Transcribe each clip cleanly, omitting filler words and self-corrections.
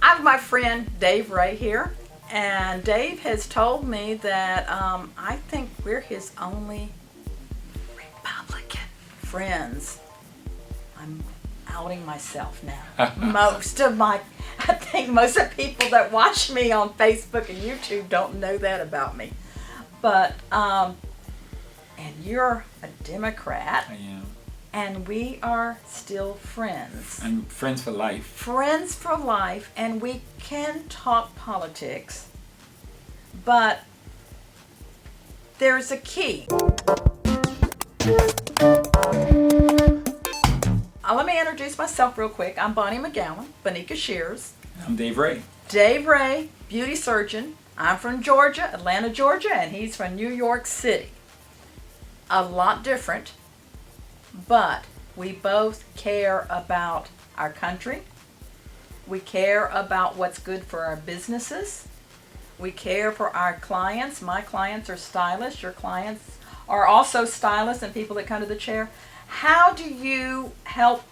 I have my friend Dave Ray here, and Dave has told me that I think we're his only Republican friends. I'm outing myself now. I think most of the people that watch me on Facebook and YouTube don't know that about me. But, and you're a Democrat. I am. And we are still friends. And friends for life. Friends for life, and we can talk politics, but there's a key. Let me introduce myself real quick. I'm Bonnie Megowan, Bonika Shears. I'm Dave Ray. Dave Ray, beautysurgeon. I'm from Georgia, Atlanta, Georgia, and he's from New York City. A lot different, but we both care about our country. We care about what's good for our businesses. We care for our clients. My clients are stylists. Your clients are also stylists and people that come to the chair. How do you help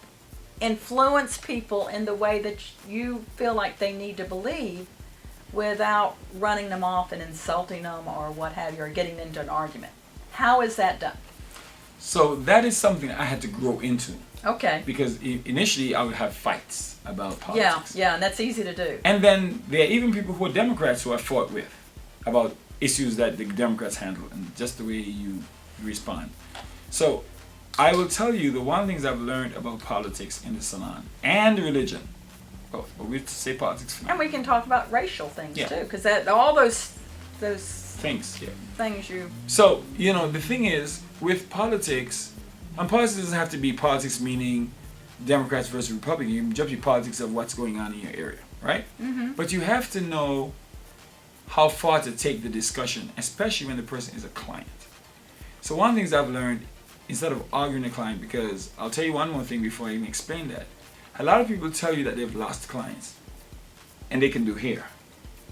influence people in the way that you feel like they need to believe without running them off and insulting them or what have you, or getting into an argument? How is that done? So that is something I had to grow into. Okay. Because initially I would have fights about politics. Yeah, and that's easy to do. And then there are even people who are Democrats who I fought with about issues that the Democrats handle and just the way you respond. So I will tell you the one things I've learned about politics in the salon and religion. Both, but we say politics for now. And we can talk about racial things Yeah. too, because all those Things, yeah. things you. So, the thing is, with politics, and politics doesn't have to be politics meaning Democrats versus Republicans. You can just be politics of what's going on in your area, right? Mm-hmm. But you have to know how far to take the discussion, especially when the person is a client. So one of the things I've learned, instead of arguing the client, because I'll tell you one more thing before I even explain that. A lot of people tell you that they've lost clients, and they can do hair.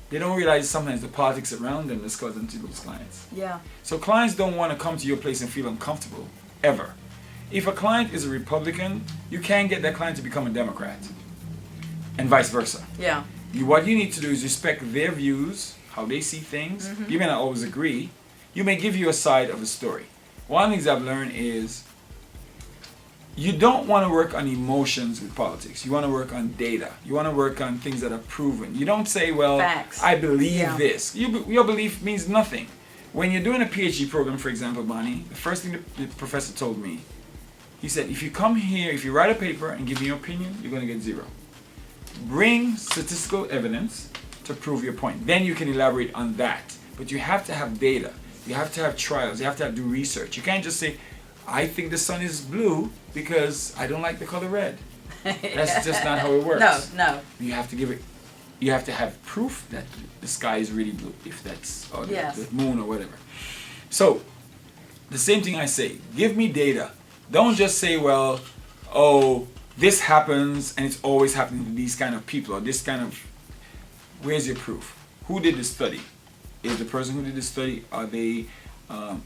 They don't realize sometimes the politics around them is causing them to lose clients. Yeah. So clients don't want to come to your place and feel uncomfortable, ever. If a client is a Republican, you can't get that client to become a Democrat, and vice versa. Yeah. What you need to do is respect their views, how they see things. Mm-hmm. You may not always agree. You may give you a side of the story. One of the things I've learned is you don't want to work on emotions with politics. You want to work on data. You want to work on things that are proven. You don't say, well, Facts. I believe Yeah. this. Your belief means nothing. When you're doing a PhD program, for example, Bonnie, the first thing the professor told me, he said, if you come here, if you write a paper and give me your opinion, you're going to get 0. Bring statistical evidence to prove your point. Then you can elaborate on that. But you have to have data. You have to have trials. You have to do research. You can't just say, I think the sun is blue because I don't like the color red. That's just not how it works. No. You have to give it. You have to have proof that the sky is really blue, if that's or Yes. the moon or whatever. So the same thing I say. Give me data. Don't just say, well, oh, this happens and it's always happening to these kind of people or this kind of. Where's your proof? Who did the study? Is the person who did the study, are they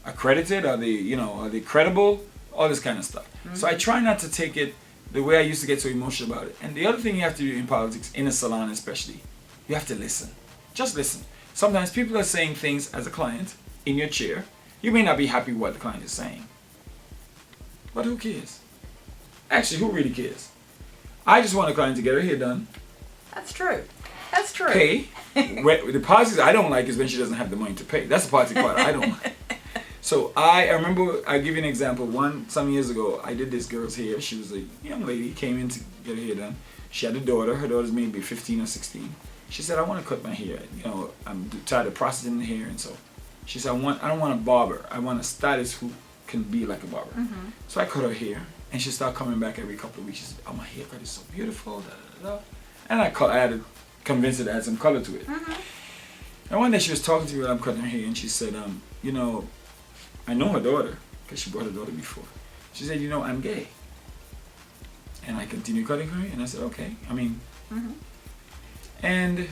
accredited? Are they credible? All this kind of stuff. Mm-hmm. So I try not to take it the way I used to get so emotional about it. And the other thing you have to do in politics, in a salon especially, you have to listen. Just listen. Sometimes people are saying things as a client in your chair. You may not be happy with what the client is saying. But who cares? Actually, who really cares? I just want a client to get her hair done. That's true. That's true. Pay. The politics I don't like is when she doesn't have the money to pay. That's the politics part I don't like. So I remember, I'll give you an example. Some years ago, I did this girl's hair. She was a young lady, came in to get her hair done. She had a daughter. Her daughter's maybe 15 or 16. She said, I want to cut my hair. I'm tired of processing the hair. And so she said, I don't want a barber. I want a stylist who can be like a barber. Mm-hmm. So I cut her hair. And she started coming back every couple of weeks. She said, oh, my haircut is so beautiful. Da, da, da. And I had to convince her to add some color to it. Mm-hmm. And one day she was talking to me while I'm cutting her hair. And she said, I know her daughter, because she brought her daughter before. She said, I'm gay. And I continued cutting her, and I said, okay. Mm-hmm. And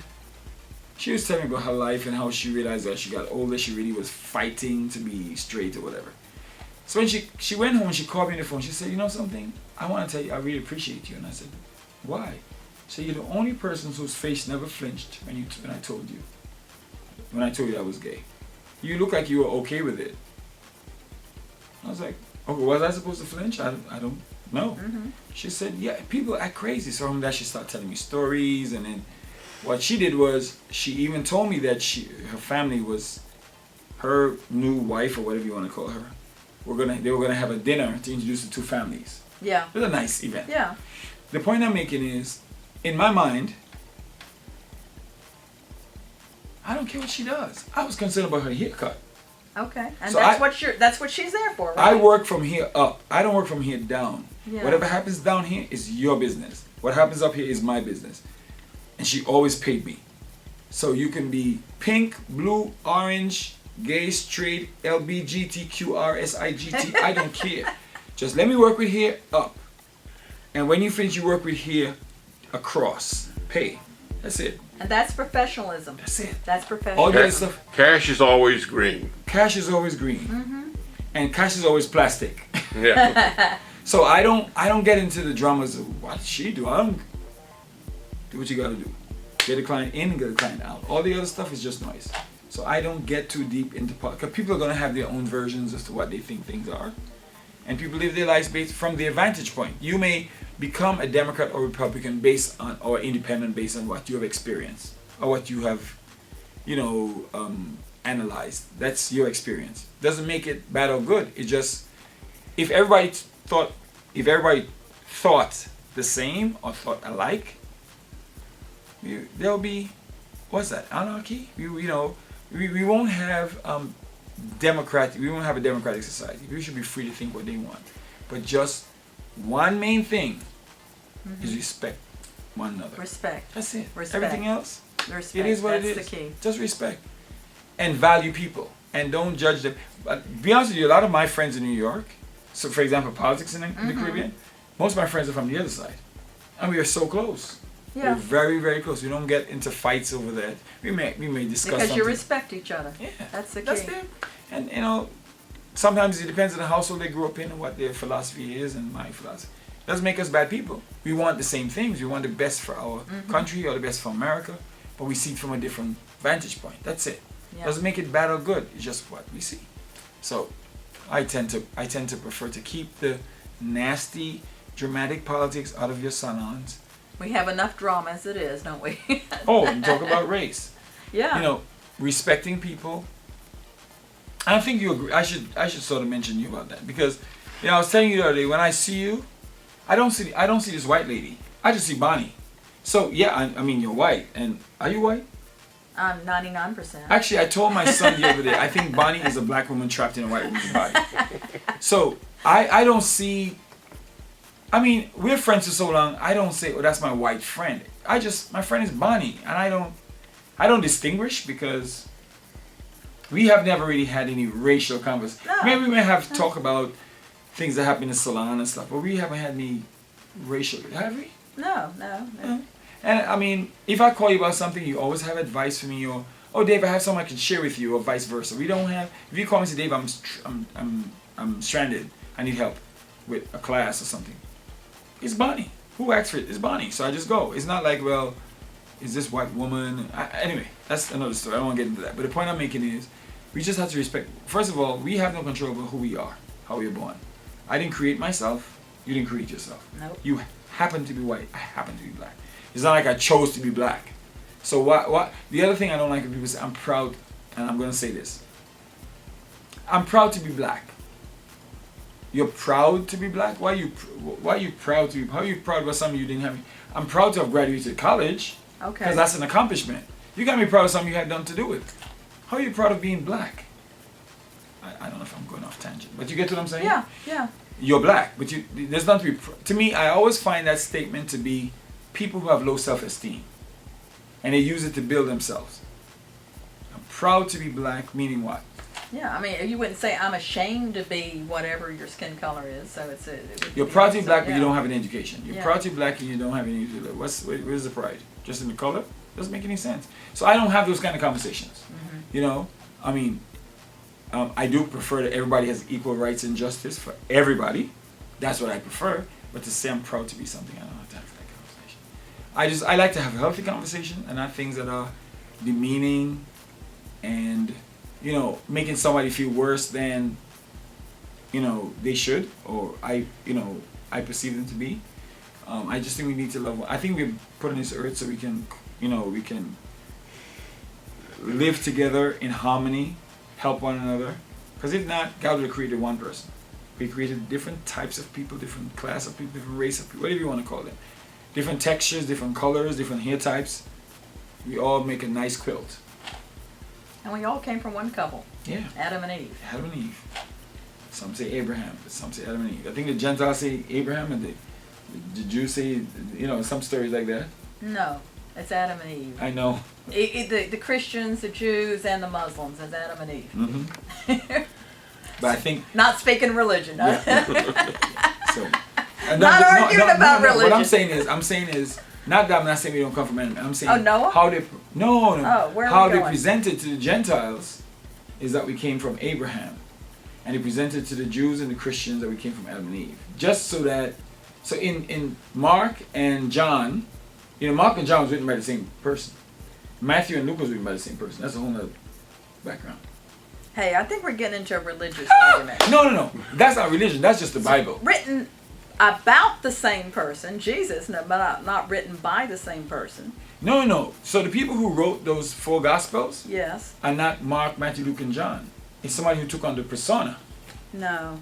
she was telling me about her life and how she realized that she got older, she really was fighting to be straight or whatever. So when she went home, she called me on the phone, she said, you know something? I want to tell you, I really appreciate you. And I said, why? So you're the only person whose face never flinched when I told you. When I told you I was gay. You look like you were okay with it. I was like, okay, was I supposed to flinch? I don't know. Mm-hmm. She said, yeah, people act crazy. So from that she started telling me stories, and then what she did was she even told me that her family was her new wife or whatever you want to call her. They were gonna have a dinner to introduce the two families. Yeah. It was a nice event. Yeah. The point I'm making is, in my mind, I don't care what she does. I was concerned about her haircut. Okay. And So that's what she's there for, right? I work from here up. I don't work from here down. Yeah. Whatever happens down here is your business. What happens up here is my business. And she always paid me. So you can be pink, blue, orange, gay, straight, LBGTQRSIGT. I don't care. Just let me work with here up. And when you finish, you work with here across. Pay. That's it. And that's professionalism. That's it. That's All professionalism. the other stuff. Cash is always green. Cash is always green. Mm-hmm. And cash is always plastic. Yeah. So I don't get into the dramas of what did she do. I don't do what you gotta do. Get the client in and get the client out. All the other stuff is just noise. So I don't get too deep into politics. Because people are gonna have their own versions as to what they think things are. And people live their lives based from their vantage point. You may become a Democrat or Republican based on, or independent based on what you have experienced or what you have, analyzed. That's your experience. Doesn't make it bad or good. It just, if everybody thought the same or thought alike, there'll be, what's that? Anarchy. We won't have we won't have a democratic society. People should be free to think what they want. But just one main thing is respect one another. Respect. That's it. Respect. Everything else, Respect. it is what That's it is. the key. Just respect. And value people. And don't judge them. But to be honest with you, a lot of my friends in New York, so for example, politics in the Caribbean, most of my friends are from the other side. And we are so close. Yeah. We're very, very close. We don't get into fights over that. We may discuss Because something. you respect each other. Yeah, That's the key. that's it. And sometimes it depends on the household they grew up in and what their philosophy is, and my philosophy. Doesn't make us bad people. We want the same things. We want the best for our country or the best for America, but we see it from a different vantage point. That's it. Yeah. Doesn't make it bad or good. It's just what we see. So I tend to prefer to keep the nasty, dramatic politics out of your salons. We have enough drama as it is, don't we? Oh, and talk about race. Yeah. Respecting people. I think you agree. I should sort of mention you about that because, I was telling you the other day, when I see you, I don't see this white lady. I just see Bonnie. So yeah, I mean you're white, and are you white? I'm 99%. Actually, I told my son the other day, I think Bonnie is a black woman trapped in a white woman's body. So I don't see. I mean, we're friends for so long. I don't say, "Oh, that's my white friend." My friend is Bonnie, and I don't distinguish because we have never really had any racial conversation. No. Maybe we may have talk about things that happen in the salon and stuff, but we haven't had any racial. Have we? No. And I mean, if I call you about something, you always have advice for me, or oh, Dave, I have something I can share with you, or vice versa. We don't have. If you call me and say, Dave, I'm stranded. I need help with a class or something. It's Bonnie. Who asked for it? It's Bonnie. So I just go. It's not like, well, is this white woman? Anyway, that's another story. I don't want to get into that. But the point I'm making is, we just have to respect. First of all, we have no control over who we are, how we were born. I didn't create myself. You didn't create yourself. Nope. You happen to be white. I happen to be black. It's not like I chose to be black. So what? The other thing I don't like when people say, I'm proud, and I'm going to say this. I'm proud to be black. You're proud to be black? Why are you proud to be? How are you proud about something you didn't have? I'm proud to have graduated college. Okay. Because that's an accomplishment. You got me proud of something you had done to do it. How are you proud of being black? I don't know if I'm going off tangent, but you get what I'm saying? Yeah. You're black, but there's nothing to be. To me, I always find that statement to be people who have low self-esteem, and they use it to build themselves. I'm proud to be black, meaning what? Yeah, I mean, you wouldn't say I'm ashamed to be whatever your skin color is. So You're proud to be black, but you don't have an education. You're Yeah. proud to be black and you don't have any. Where's the pride? Just in the color? Doesn't make any sense. So I don't have those kind of conversations. I mean, I do prefer that everybody has equal rights and justice for everybody. That's what I prefer. But to say I'm proud to be something, I don't have time for that conversation. I like to have a healthy conversation and not things that are demeaning and, you know, making somebody feel worse than, you know, they should, or I perceive them to be. I just think we need to love. I think we're put on this earth so we can, you know, we can live together in harmony, help one another. Because if not, God would have created one person. He created different types of people, different class of people, different race of people, whatever you want to call them. Different textures, different colors, different hair types. We all make a nice quilt. And we all came from one couple. Yeah. Adam and Eve. Adam and Eve. Some say Abraham, but some say Adam and Eve. I think the Gentiles say Abraham and the Jews say, you know, some stories like that. No, it's Adam and Eve. I know. The Christians, the Jews, and the Muslims, it's Adam and Eve. Mm-hmm. But I think... Not speaking religion. Yeah. So, Not arguing about religion. What I'm saying is, not that I'm not saying we don't come from Adam. I'm saying Noah? how they... No. Oh, where are how we they going? presented to the Gentiles is that we came from Abraham. And they presented to the Jews and the Christians that we came from Adam and Eve. Just so that... So in Mark and John, you know, Mark and John was written by the same person. Matthew and Luke was written by the same person. That's a whole other background. Hey, I think we're getting into a religious argument. No. That's not religion. That's just the Bible. Written about the same person, Jesus, but not written by the same person. No. So the people who wrote those 4 Gospels Yes. are not Mark, Matthew, Luke, and John. It's somebody who took on the persona. No.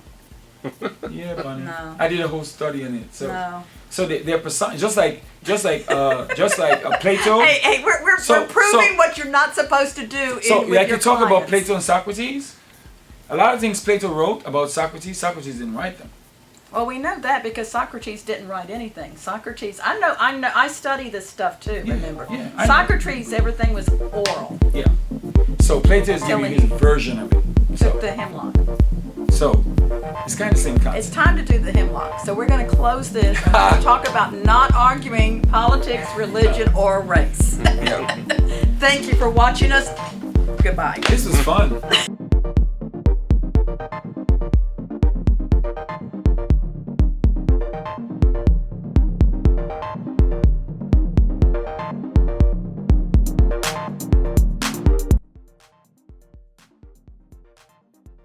Yeah, bunny. No. I did a whole study on it. So, No. so their persona, just like Plato. Hey, we're proving what you're not supposed to do. So with like your you talk about clients. Plato and Socrates. A lot of things Plato wrote about Socrates didn't write them. Well, we know that because Socrates didn't write anything. Socrates, I know. I study this stuff too. Yeah, Remember, yeah, I know. Socrates, everything was oral. Yeah. So Plato is giving his version of it. Took the hemlock. So it's kind of the same concept. It's time to do the hemlock. So we're going to close this and we're going to talk about not arguing politics, religion, or race. Yeah. Thank you for watching us. Goodbye. This was fun.